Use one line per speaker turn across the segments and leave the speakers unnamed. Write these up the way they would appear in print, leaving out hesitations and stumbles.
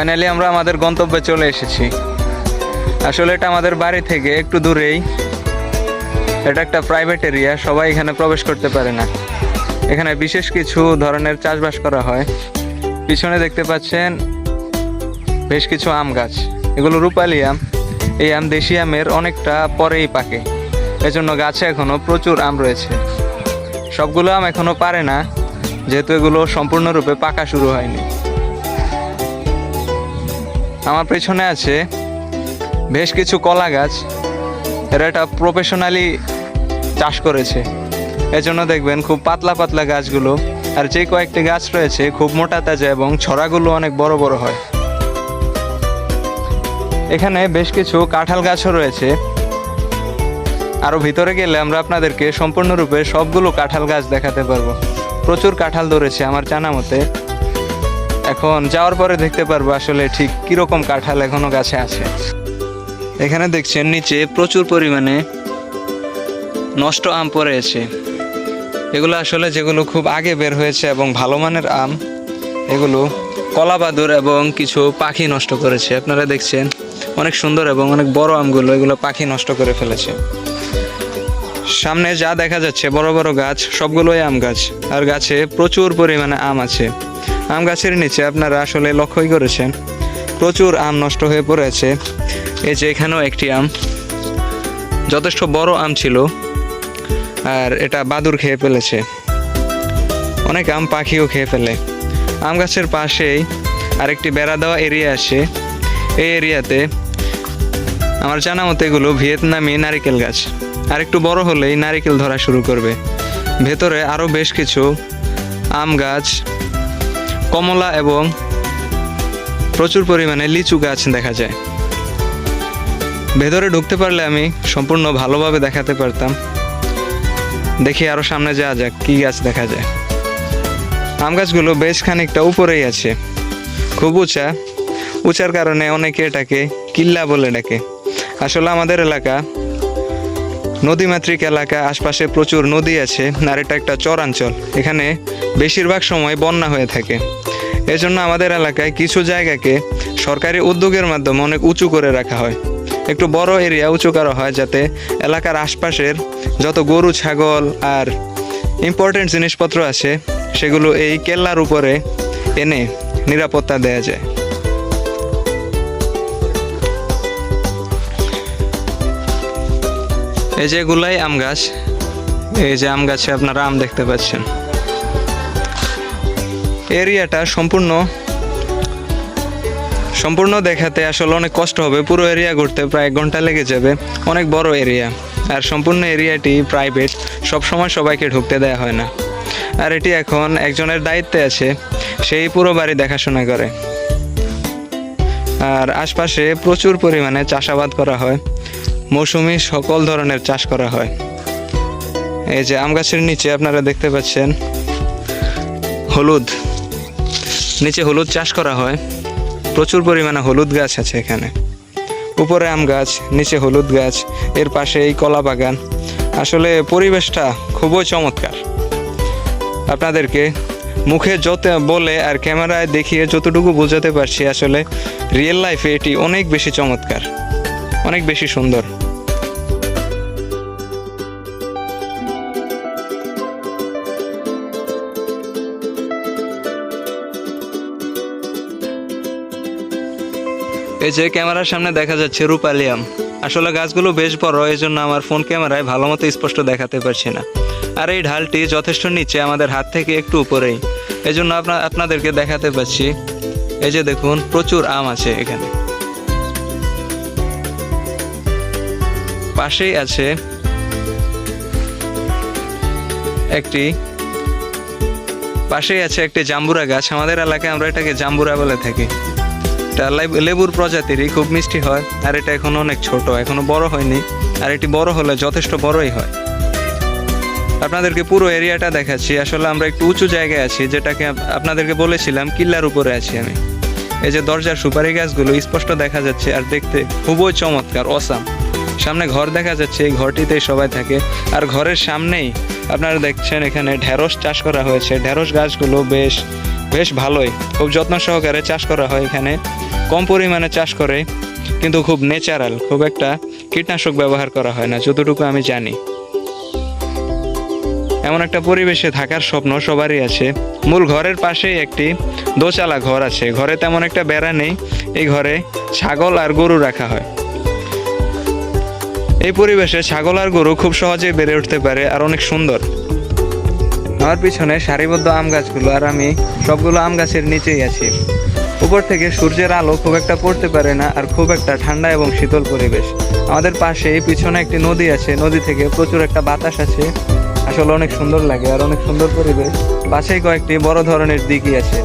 Finally আমরা আমাদের গন্তব্যে চলে এসেছি। আসলে এটা আমাদের বাড়ি থেকে একটু দূরেই। এটা একটা প্রাইভেট এরিয়া, সবাই এখানে প্রবেশ করতে পারে না। এখানে বিশেষ কিছু ধরনের চাষবাস করা হয়। পিছনে দেখতে পাচ্ছেন বেশ কিছু আম গাছ, এগুলো রূপালি আম। এই আম দেশি আমের অনেকটা পরেই পাকে, এজন্য গাছে এখনো প্রচুর আম রয়েছে। সবগুলো আম এখনো পারে না, যেহেতু এগুলো সম্পূর্ণরূপে পাকা শুরু হয়নি। আমার পেছনে আছে বেশ কিছু কলা গাছ। এরা এটা প্রফেশনালি চাষ করেছে, এজন্য দেখবেন খুব পাতলা পাতলা গাছগুলো। আর যে কয়েকটি গাছ রয়েছে খুব মোটা তাজা এবং ছড়াগুলো অনেক বড় বড় হয়। এখানে বেশ কিছু কাঁঠাল গাছও রয়েছে। আরও ভিতরে গেলে আমরা আপনাদেরকে সম্পূর্ণরূপে সবগুলো কাঁঠাল গাছ দেখাতে পারবো। প্রচুর কাঁঠাল ধরেছে আমার জানা মতে। এখন যাওয়ার পরে দেখতে পারবো আসলে ঠিক কীরকম কাঁঠাল এখনও গাছে আছে। এখানে দেখছেন নিচে প্রচুর পরিমাণে নষ্ট আম পড়ে আছে। এগুলো আসলে যেগুলো খুব আগে বের হয়েছে এবং ভালো মানের আম, এগুলো কলাবাদুর এবং কিছু পাখি নষ্ট করেছে। আপনারা দেখছেন অনেক সুন্দর এবং অনেক বড় আমগুলো, এগুলো পাখি নষ্ট করে ফেলেছে। সামনে যা দেখা যাচ্ছে বড় বড় গাছ, সবগুলোই আম গাছ। আর গাছে প্রচুর পরিমাণে আম আছে। আম গাছের নিচে আপনারা আসলে লক্ষ্যই করেছেন প্রচুর আম নষ্ট হয়ে পড়েছে। এই যে এখানেও একটি আম, যথেষ্ট বড় আম ছিল, আর এটা বাদুড় খেয়ে ফেলেছে। অনেক আম পাখিও খেয়ে ফেলে। আম গাছের পাশেই আরেকটি বেড়া দেওয়া এরিয়া আছে। এই এরিয়াতে আমার জানা মতে এগুলো ভিয়েতনামি নারিকেল গাছ। আর একটু বড় হলেই নারিকেল ধরা শুরু করবে। ভেতরে আরও বেশ কিছু আম গাছ, কমলা এবং প্রচুর পরিমাণে লিচু গাছ দেখা যায়। ভেতরে ঢুকতে পারলে আমি সম্পূর্ণ ভালোভাবে দেখাতে পারতাম। দেখি আরও সামনে যাওয়া যাক, কী গাছ দেখা যায়। আম গাছগুলো বেশ খানিকটা উপরেই আছে, খুব উঁচা। উঁচার কারণে অনেকে এটাকে কিল্লা বলে ডাকে। আসলে আমাদের এলাকা নদীমাতৃক এলাকা, আশপাশে প্রচুর নদী আছে। আর এটা একটা চরাঞ্চল, এখানে বেশিরভাগ সময় বন্যা হয়ে থাকে। এজন্য আমাদের এলাকায় কিছু জায়গাকে সরকারি উদ্যোগের মাধ্যমে অনেক উঁচু করে রাখা হয়। একটু বড় এরিয়া উঁচু করা হয়, যাতে এলাকার আশপাশের যত গরু ছাগল আর ইম্পর্টেন্ট জিনিসপত্র আছে সেগুলো এই কেল্লার উপরে এনে নিরাপত্তা দেওয়া যায়। এই যে এগুলাই আম গাছ। এই যে আম গাছে আপনারা আম দেখতে পাচ্ছেন। এরিয়াটা সম্পূর্ণ দেখাতে আসলে অনেক কষ্ট হবে। পুরো এরিয়া ঘুরতে প্রায় 1 ঘন্টা লেগে যাবে। অনেক বড় এরিয়া, আর সম্পূর্ণ এরিয়াটি প্রাইভেট, সবসময় সবাইকে ঢুকতে দেওয়া হয় না। আর এটি এখন একজনের দায়িত্বে আছে, সেই পুরো বাড়ি দেখাশোনা করে। আর আশপাশে প্রচুর পরিমাণে চাষাবাদ করা হয়, মৌসুমি সকল ধরনের চাষ করা হয়। এই যে আম গাছের নিচে আপনারা দেখতে পাচ্ছেন হলুদ, নিচে হলুদ চাষ করা হয়। প্রচুর পরিমাণে হলুদ গাছ আছে এখানে। উপরে আম গাছ, নিচে হলুদ গাছ, এর পাশে এই কলা বাগান। আসলে পরিবেশটা খুবই চমৎকার। আপনাদেরকে মুখে যত বলে আর ক্যামেরায় দেখিয়ে যতটুকু বোঝাতে পারছি, আসলে রিয়েল লাইফে এটি অনেক বেশি চমৎকার, অনেক বেশি সুন্দর। এই যে ক্যামেরার সামনে দেখা যাচ্ছে রূপালি আম। আসলে গাছগুলো বেশ বড়, এই জন্য আমার ফোন ক্যামেরায় ভালো মতো স্পষ্ট দেখাতে পারছি না। আর এই ঢালটি যথেষ্ট নিচে, আমাদের হাত থেকে একটু উপরেই, এই জন্য আপনাদেরকে দেখাতে পাচ্ছি। এই যে দেখুন প্রচুর আম আছে এখানে। পাশেই আছে একটি জাম্বুরা গাছ। আমাদের এলাকায় আমরা এটাকে জাম্বুরা বলে থাকি। এটা লেবুর প্রজাতিরই, খুব মিষ্টি হয়। আর এটা এখনো অনেক ছোট, এখনো বড় হয়নি। আর এটি বড় হলে যথেষ্ট বড়ই হয়। আপনাদেরকে পুরো এরিয়াটা দেখাচ্ছি। আসলে আমরা একটু উঁচু জায়গায় আছি, যেটাকে আপনাদেরকে বলেছিলাম কিল্লার উপরে আছি আমি। এই যে দরজার সুপারি গাছগুলো স্পষ্ট দেখা যাচ্ছে, আর দেখতে খুবই চমৎকার, অসাম। সামনে ঘর দেখা যাচ্ছে, এই ঘরটিতেই সবাই থাকে। আর ঘরের সামনেই আপনারা দেখছেন এখানে ঢেঁড়স চাষ করা হয়েছে। ঢেঁড়স গাছগুলো বেশ বেশ ভালোই, খুব যত্ন সহকারে চাষ করা হয় এখানে। কম পরিমাণে চাষ করে, কিন্তু খুব ন্যাচারাল, খুব একটা কীটনাশক ব্যবহার করা হয় না যতটুকু আমি জানি। এমন একটা পরিবেশে থাকার স্বপ্ন সবারই আছে। মূল ঘরের পাশেই একটি দোচালা ঘর আছে, ঘরে তেমন একটা বেড়া নেই। এই ঘরে ছাগল আর গরু রাখা হয়। এই পরিবেশে ছাগল আর গরু খুব সহজেই বেড়ে উঠতে পারে আর অনেক সুন্দর। আমার পিছনে সারিবদ্ধ আম গাছগুলো, আর আমি সবগুলো আম গাছের নিচেই আছি। উপর থেকে সূর্যের আলো খুব একটা পড়তে পারে না, আর খুব একটা ঠান্ডা এবং শীতল পরিবেশ। আমাদের পাশে পিছনে একটি নদী আছে, নদী থেকে প্রচুর একটা বাতাস আছে, আসলে অনেক সুন্দর লাগে আর অনেক সুন্দর পরিবেশ। পাশেই কয়েকটি বড় ধরনের দিঘি আছে,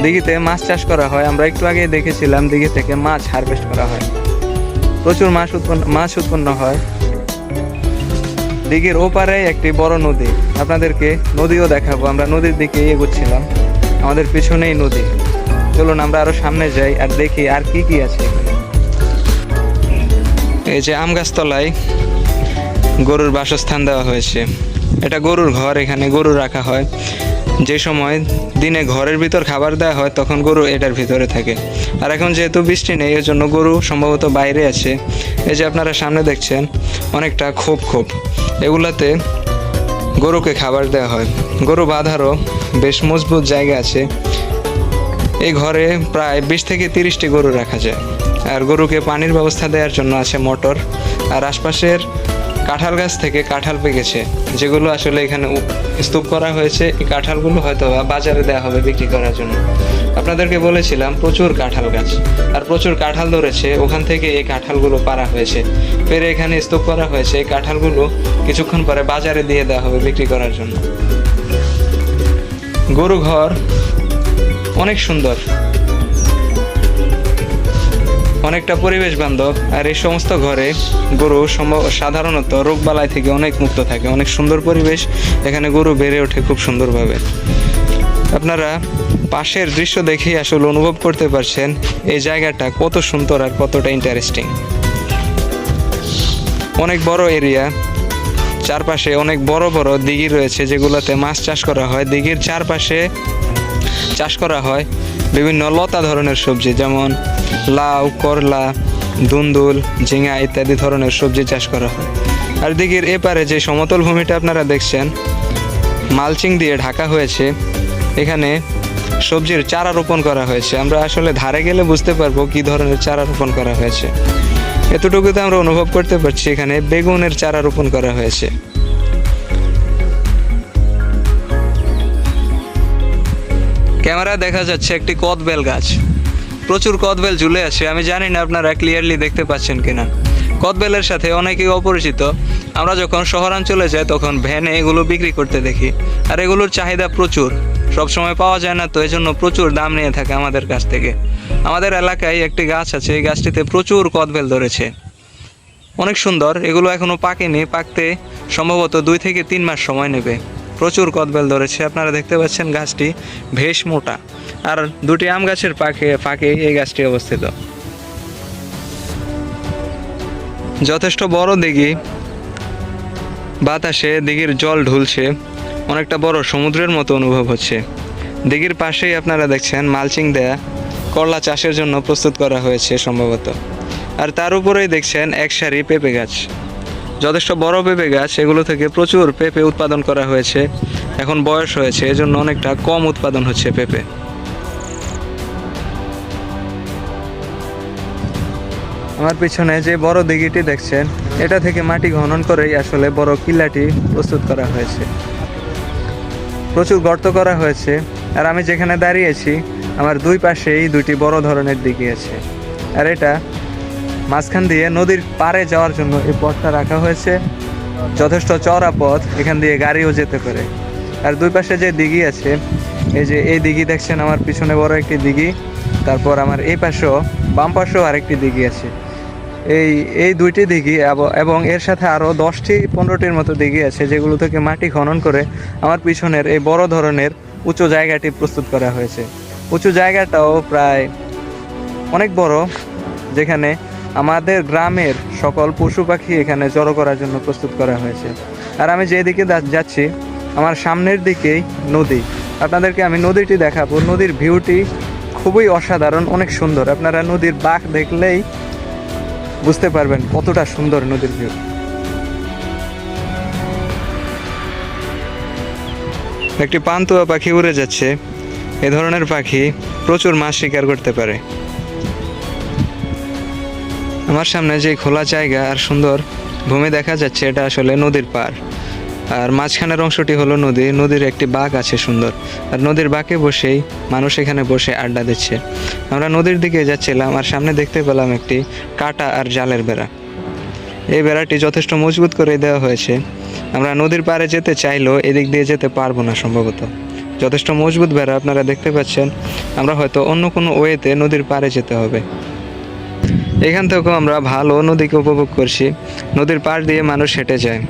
দিঘিতে মাছ চাষ করা হয়। আমরা একটু আগে দেখেছিলাম দিঘি থেকে মাছ হারভেস্ট করা হয়, প্রচুর মাছ উৎপন্ন হয়। দিঘির ওপারে একটি বড় নদী, আপনাদেরকে নদীও দেখাবো। আমরা নদীর দিকে এগোচ্ছিলাম, আমাদের পিছনেই নদী। চলুন আমরা আরো সামনে যাই আর দেখি আর কি কি আছে এখানে। এই যে আম গাছতলায় গরুর বাসস্থান দেওয়া হয়েছে, এটা গরুর ঘর, এখানে গরু রাখা হয়। যে সময় দিনে ঘরের ভিতর খাবার দেওয়া হয় তখন গরু এটার ভিতরে থাকে। আর এখন যেহেতু বৃষ্টি নেই, এর জন্য গরু সম্ভবত বাইরে আছে। এই যে আপনারা সামনে দেখছেন অনেকটা খোপ খোপ, এগুলাতে গরুকে খাবার দেওয়া হয়। গরু বাঁধারও বেশ মজবুত জায়গা আছে। এই ঘরে প্রায় 20 থেকে 30টি গরু রাখা যায়। আর গরুকে পানির ব্যবস্থা দেওয়ার জন্য আছে মোটর। আর আশপাশের কাঁঠাল গাছ থেকে কাঁঠাল পেকেছে, যেগুলো আসলে এখানে স্তূপ করা হয়েছে। এই কাঁঠালগুলো হয়তো বাজারে দেওয়া হবে বিক্রি করার জন্য। আপনাদেরকে বলেছিলাম প্রচুর কাঁঠাল গাছ আর প্রচুর কাঁঠাল ধরেছে, ওখান থেকে এই কাঁঠালগুলো পাড়া হয়েছে, পেরে এখানে স্তূপ করা হয়েছে। এই কাঁঠালগুলো কিছুক্ষণ পরে বাজারে দিয়ে দেওয়া হবে বিক্রি করার জন্য। গরু ঘর অনেক সুন্দর, অনেকটা পরিবেশ বান্ধব। আর এই সমস্ত ঘরে গরু সাধারণত রোগবালাই থেকে অনেক মুক্ত থাকে। অনেক সুন্দর পরিবেশ, এখানে গরু বেড়ে ওঠে খুব সুন্দরভাবে। আপনারা পাশের দৃশ্য দেখেই আসলে অনুভব করতে পারছেন এই জায়গাটা কত সুন্দর আর কতটা ইন্টারেস্টিং। অনেক বড় এরিয়া, চারপাশে অনেক বড় বড় দিঘি রয়েছে যেগুলোতে মাছ চাষ করা হয়। দিঘির চারপাশে চাষ করা হয় বিভিন্ন লতা ধরনের সবজি, যেমন লাউ, করলা, ধুন্দুল, ঝিঙা ইত্যাদি ধরনের সবজি চাষ করা হয়। আর দিঘির এপারে যে সমতল ভূমিটা আপনারা দেখছেন মালচিং দিয়ে ঢাকা হয়েছে, এখানে সবজির চারা রোপণ করা হয়েছে। আমরা আসলে ধারে গেলে বুঝতে পারবো কি ধরনের চারা রোপণ করা হয়েছে। এতটুকুতে আমরা অনুভব করতে পারছি এখানে বেগুনের চারা রোপণ করা হয়েছে। ক্যামেরা দেখা যাচ্ছে একটি কদবেল গাছ, প্রচুর কদবেল ঝুলে আছে। আমি জানি না আপনারা ক্লিয়ারলি দেখতে পাচ্ছেন কিনা। কদবেলের সাথে অনেকেই অপরিচিত। আমরা যখন শহরাঞ্চলে যাই তখন ভ্যানে এগুলো বিক্রি করতে দেখি, আর এগুলোর চাহিদা প্রচুর, সবসময় পাওয়া যায় না, তো এই জন্য প্রচুর দাম নিয়ে থাকে আমাদের কাছ থেকে। আমাদের এলাকায় একটি গাছ আছে, এই গাছটিতে প্রচুর কদবেল ধরেছে, অনেক সুন্দর। এগুলো এখনো পাকেনি, পাকতে সম্ভবত 2 থেকে 3 মাস সময় নেবে। প্রচুর কদবেল ধরেছে, আপনারা দেখতে পাচ্ছেন গাছটি বেশ মোটা। আর 2টি আম গাছের ফাঁকে এই গাছটি অবস্থিত। যথেষ্ট বড় দিঘি, বাতাসে দিঘির জল ঢুলছে, অনেকটা বড় সমুদ্রের মতো অনুভব হচ্ছে। দিঘির পাশেই আপনারা দেখছেন মালচিং দেয়া করলা চাষের জন্য প্রস্তুত করা হয়েছে সম্ভবত। আর তার উপরেই দেখছেন এক সারি পেঁপে গাছ, যথেষ্ট বড় পেঁপে গাছ। এগুলো থেকে প্রচুর পেঁপে উৎপাদন করা হয়েছে, এখন বয়স হয়েছে, এজন্য অনেকটা কম উৎপাদন হচ্ছে পেঁপে। আমার পিছনে যে বড় দিঘিটি দেখছেন, এটা থেকে মাটি খনন করেই আসলে বড় কিল্লাটি প্রস্তুত করা হয়েছে। প্রচুর গর্ত করা হয়েছে। আর আমি যেখানে দাঁড়িয়েছি আমার 2 পাশেই 2টি বড় ধরনের দিঘি আছে। আর এটা মাঝখান দিয়ে নদীর পাড়ে যাওয়ার জন্য এই পথটা রাখা হয়েছে, যথেষ্ট চওড়া পথ, এখান দিয়ে গাড়িও যেতে পারে। আর 2 পাশে যে দিঘি আছে, এই যে এই দিঘি দেখছেন আমার পিছনে বড় একটি দিঘি, তারপর আমার এই পাশেও বাম পাশেও আরেকটি দিঘি আছে। এই 2টি দিঘি এবং এর সাথে আরও 10-15টির মতো দিঘি আছে, যেগুলো থেকে মাটি খনন করে আমার পিছনের এই বড় ধরনের উঁচু জায়গাটি প্রস্তুত করা হয়েছে। উঁচু জায়গাটাও প্রায় অনেক বড়, যেখানে আমাদের গ্রামের সকল পশু পাখি এখানে জড়ো করার জন্য প্রস্তুত করা হয়েছে। আর আমি যেদিকে যাচ্ছি আমার সামনের দিকেই নদী, আপনাদেরকে আমি নদীটি দেখাবো। নদীর ভিউটি খুবই অসাধারণ, অনেক সুন্দর। আপনারা নদীর বাঁক দেখলেই বুঝতে পারবেন কতটা সুন্দর নদীর ভিউ। একটি পান্তুয়া পাখি উড়ে যাচ্ছে। এ ধরনের পাখি প্রচুর মাছ শিকার করতে পারে। আমার সামনে যে খোলা জায়গা আর সুন্দর ভূমি দেখা যাচ্ছে, এটা আসলে নদীর পাড়। আর মাঝখানের অংশটি হলো নদী। নদীর একটি বাঁক আছে সুন্দর, আর নদীর বাঁকে বসেই মানুষ এখানে বসে আড্ডা দিচ্ছে। আমরা নদীর দিকে যাচ্ছিলাম, আর সামনে দেখতে পেলাম একটি কাটা আর জালের বেড়া। এই বেড়াটি যথেষ্ট মজবুত করে দেওয়া হয়েছে। আমরা নদীর পাড়ে যেতে চাইলেও এদিক দিয়ে যেতে পারবো না সম্ভবত, যথেষ্ট মজবুত বেড়া। আপনারা দেখতে পাচ্ছেন, আমরা হয়তো অন্য কোনো ওয়েতে নদীর পাড়ে যেতে হবে। এখান থেকেও আমরা ভালো নদীকে উপভোগ করছি। নদীর পাড় দিয়ে মানুষ হেঁটে যায়।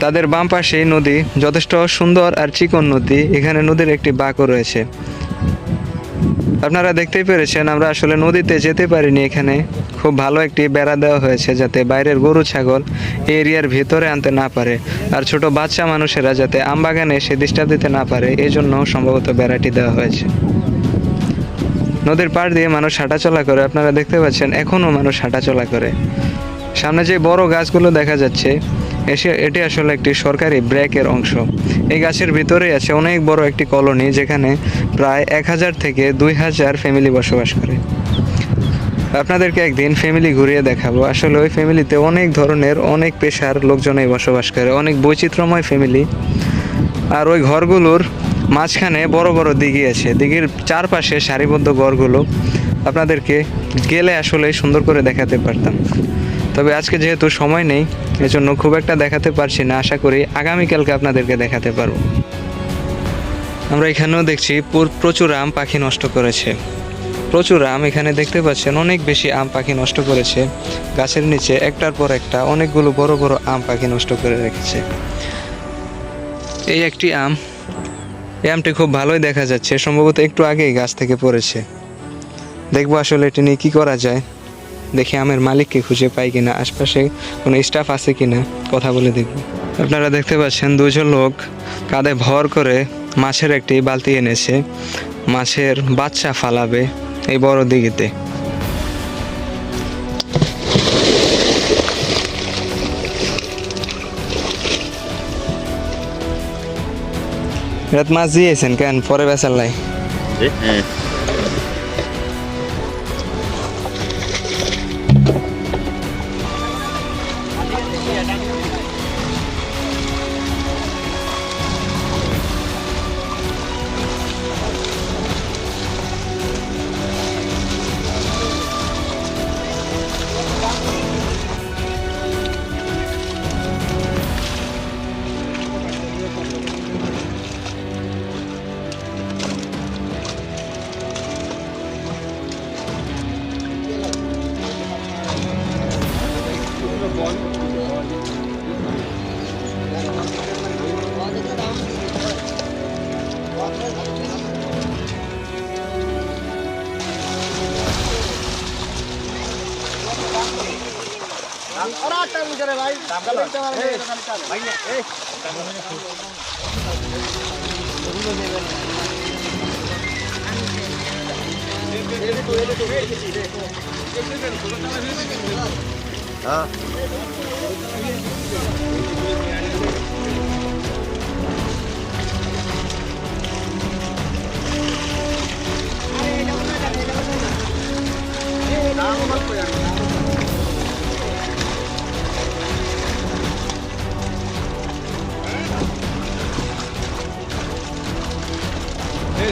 তাদের বাম পাশেই নদী, যথেষ্ট সুন্দর আর চিকন নদী। এখানে নদীর একটি বাঁকও রয়েছে। আপনারা দেখতেই পেরেছেন, আমরা আসলে নদীতে যেতে পারিনি। এখানে খুব ভালো একটি বেড়া দেওয়া হয়েছে, যাতে বাইরের গরু ছাগল এই এরিয়ার ভিতরে আনতে না পারে, আর ছোট বাচ্চা মানুষেরা যাতে আমবাগানে এসে ডিস্টার্ব দিতে না পারে, এই জন্য সম্ভবত বেড়াটি দেওয়া হয়েছে। নদীর পাড় দিয়ে মানুষ হাঁটাচলা করে। আপনারা দেখতে পাচ্ছেন এখনও মানুষ হাঁটাচলা করে। সামনে যে বড় গাছগুলো দেখা যাচ্ছে, এটি আসলে একটি সরকারি ব্র্যাকের অংশ। এই গাছের ভিতরেই আছে অনেক বড় একটি কলোনি, যেখানে প্রায় 1000 থেকে 2000 ফ্যামিলি বসবাস করে। আপনাদেরকে একদিন ফ্যামিলি ঘুরিয়ে দেখাবো। আসলে ওই ফ্যামিলিতে অনেক ধরনের, অনেক পেশার লোকজনই বসবাস করে, অনেক বৈচিত্র্যময় ফ্যামিলি। আর ওই ঘরগুলোর মাঝখানে বড় বড় দিঘি আছে। দিঘির চারপাশে সারিবদ্ধ ঘরগুলো আপনাদেরকে গেলে আসলে সুন্দর করে দেখাতে পারতাম, তবে আজকে যেহেতু সময় নেই, এজন্য খুব একটা দেখাতে পারছি না। আশা করি আগামীকালকে আপনাদেরকে দেখাতে পারবো। আমরা এখানেও দেখছি প্রচুর আম পাখি নষ্ট করেছে। প্রচুর আম এখানে দেখতে পাচ্ছেন, অনেক বেশি আম পাখি নষ্ট করেছে। গাছের নিচে একটার পর একটা অনেকগুলো বড় বড় আম পাখি নষ্ট করে রেখেছে। এই একটি আম, এই আমটি খুব ভালোই দেখা যাচ্ছে, সম্ভবত একটু আগেই গাছ থেকে পড়েছে। দেখবো আসলে এটি নিয়ে কী করা যায়। দেখি আমের মালিককে খুঁজে পাই কিনা, আশপাশে কোনো স্টাফ আছে কিনা, কথা বলে দেখব। আপনারা দেখতে পাচ্ছেন দুজন লোক কাঁধে ভর করে মাছের একটি বালতি এনেছে। মাছের বাচ্চা ফালাবে এই বড় দিঘিতে। রাত মাছ দিয়েছেন কেন, পরে বেচার লাই?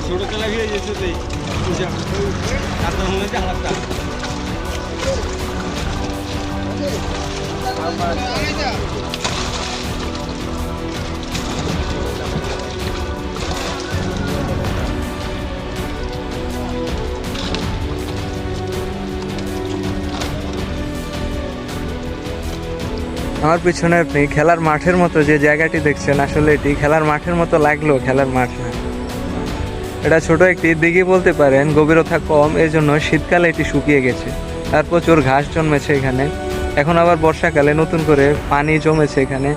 ছোটবেলা গিয়ে যেতে দেই আলাদা
আমার পিছনে আপনি খেলার মাঠের মতো যে জায়গাটি দেখছেন, আসলে এটি খেলার মাঠের মতো লাগলেও খেলার মাঠ না। এটা ছোট একটি দিঘি বলতে পারেন, গভীরতা কম, এই জন্য শীতকালে এটি শুকিয়ে গেছে। আর প্রচুর ঘাস জন্মেছে এখানে। এখন আবার বর্ষাকালে নতুন করে পানি জমেছে এখানে।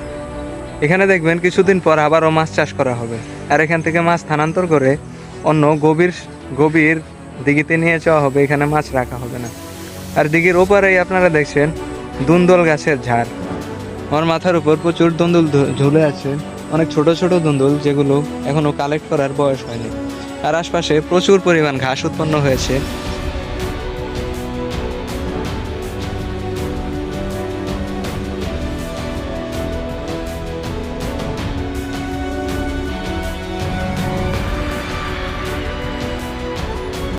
এখানে দেখবেন কিছুদিন পর আবারও মাছ চাষ করা হবে, আর এখান থেকে মাছ স্থানান্তর করে অন্য গভীর গভীর দিঘিতে নিয়ে যাওয়া হবে, এখানে মাছ রাখা হবে না। আর দিঘির ওপারেই আপনারা দেখছেন দুন্দল গাছের ঝাড়। আমার মাথার উপর প্রচুর দুন্দুল ঝুলে আছে, অনেক ছোট ছোট দুন্দুল যেগুলো এখনো কালেক্ট করার বয়স হয়নি। আর আশপাশে প্রচুর পরিমাণ ঘাস উৎপন্ন হয়েছে।